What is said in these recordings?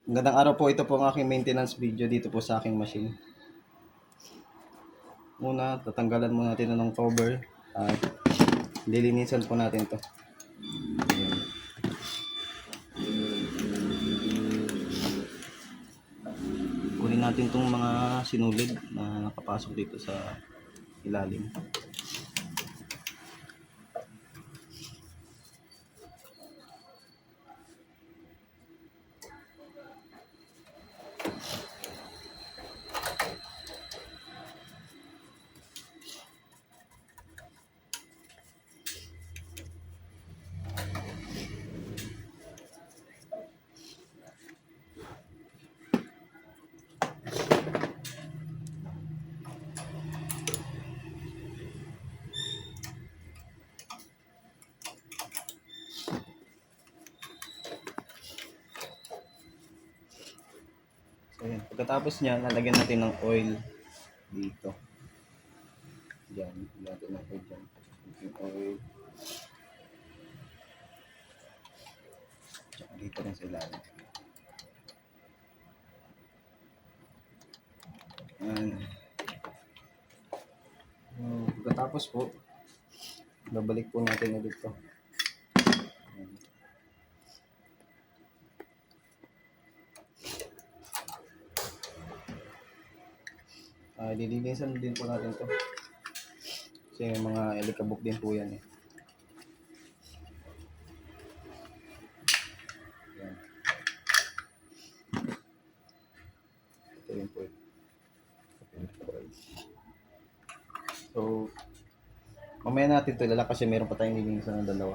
Magandang araw po, ito po ang aking maintenance video dito po sa aking machine. Muna, tatanggalan muna natin ng cover at lilinisan po natin to. Ayan. Kunin natin tong mga sinulid na nakapasok dito sa ilalim. Ayan. Pagkatapos niya, lalagyan natin ng oil dito. Diyan, natin ng oil dyan. Yung oil. Tsaka dito rin sa ilalim. Ayan. Pagkatapos po, babalik po natin ulit to. Ayan. Lilinisan din po natin to. Kasi mga elikabok din po yan eh. Yan. Ito yun po. So, mamaya natin ito ilala kasi meron pa tayong lilinisan ng dalawa.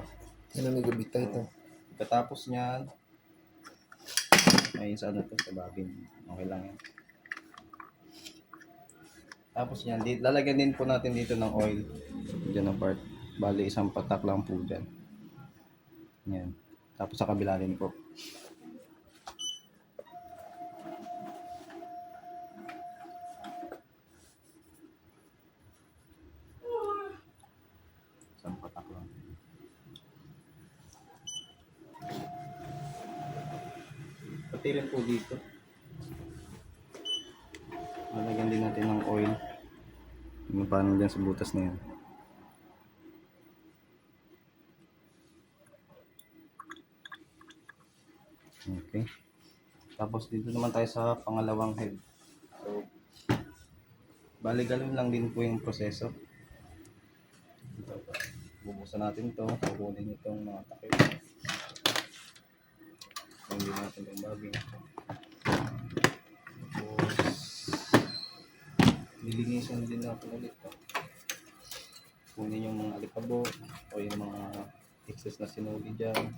Ano nagabit tayo ito? Pagkatapos niyan, may isa ano to sa babin. Okay lang yan. Tapos yan, lalagyan din po natin dito ng oil. Diyan ang part. Bali, isang patak lang po dyan. Yan. Tapos sa kabila din po. Isang patak lang. Pati rin po dito. Lalagyan din natin ng oil. Yung paano dyan sa butas na yan. Okay. Tapos dito naman tayo sa pangalawang head. So, bali ganun lang din po yung proseso. Bubusan natin to, kukunin itong mga takip. Hindi natin yung bagay. Tapos, lilinisan din natin ulit to. Kunin yung mga alikabo o yung mga excess na sinuli dyan.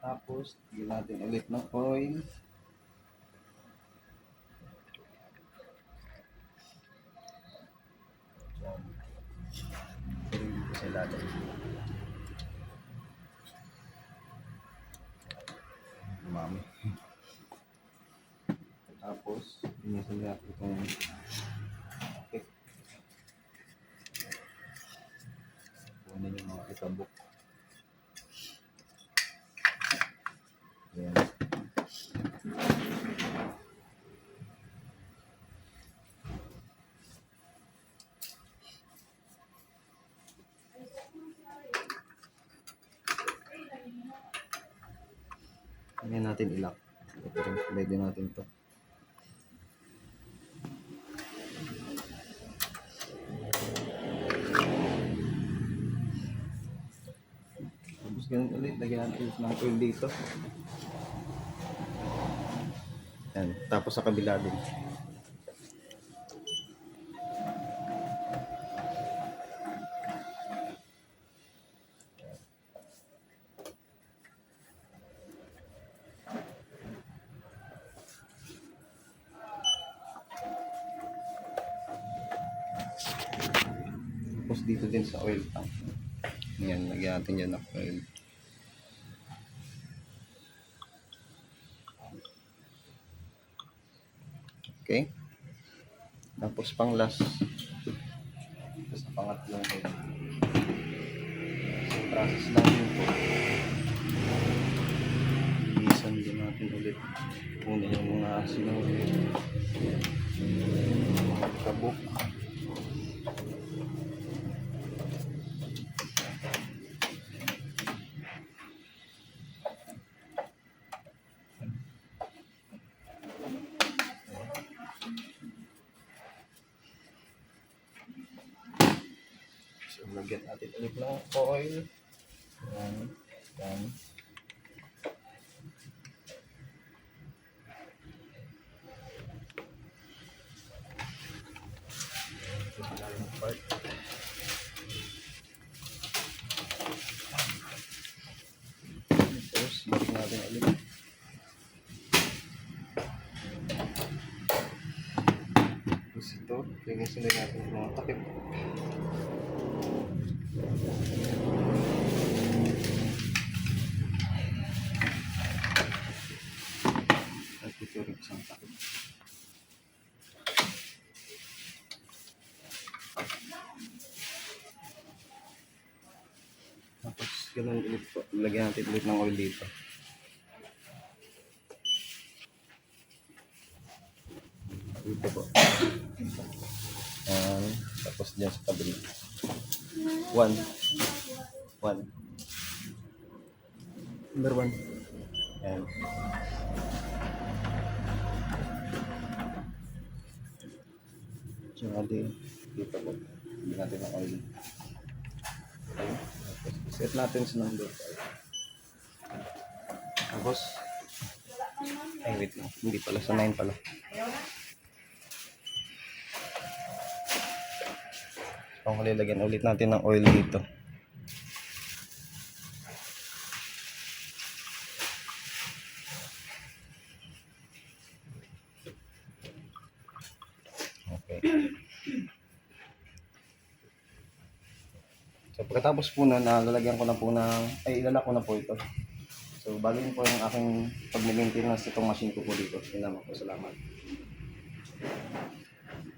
Tapos, bigyan natin ulit ng oil. Pero dito sa ilalim. Umami. Tapos, pinisan natin itong okay. Kunin yung mga itabok. Ayan. Ayan natin ilak. Ito rin, pwede natin to. Tapos ganun ulit, lagyan natin ng oil dito. Ayan, tapos sa kabila din. Tapos dito din sa oil tank. Yan, lagyan natin dyan ng oil. Okay. Tapos pang last. Sa pangatlong oil. So, process lang yun po. Ilisan din natin ulit. Muna yung mga sinunod. Kabuk. So, lagyan natin ulit ng oil. Yan. Yan. Part. Tapos, balik natin ulit. Tapos ito, linisin din natin yung mga takip. At ito rin isang takip. Tapos, ganun ulit po. Lagyan natin ulit ng oil dito. Dito po. Tapos dyan sa kabila. 1. Number 1. Ayan. Tsaka din. Dito po. Hindi natin ang oil. Okay. Tapos, set natin sa number 5. Tapos, ay wait lang. Hindi pala. Sa 9 pala. So, lagyan ulit natin ng oil dito. Okay. So, pagkatapos po na, lalagyan ko na po ng, ilalak ko na po ito. So, bali yun po yung aking pag-maintenance itong machine ko po dito. Salamat po, salamat.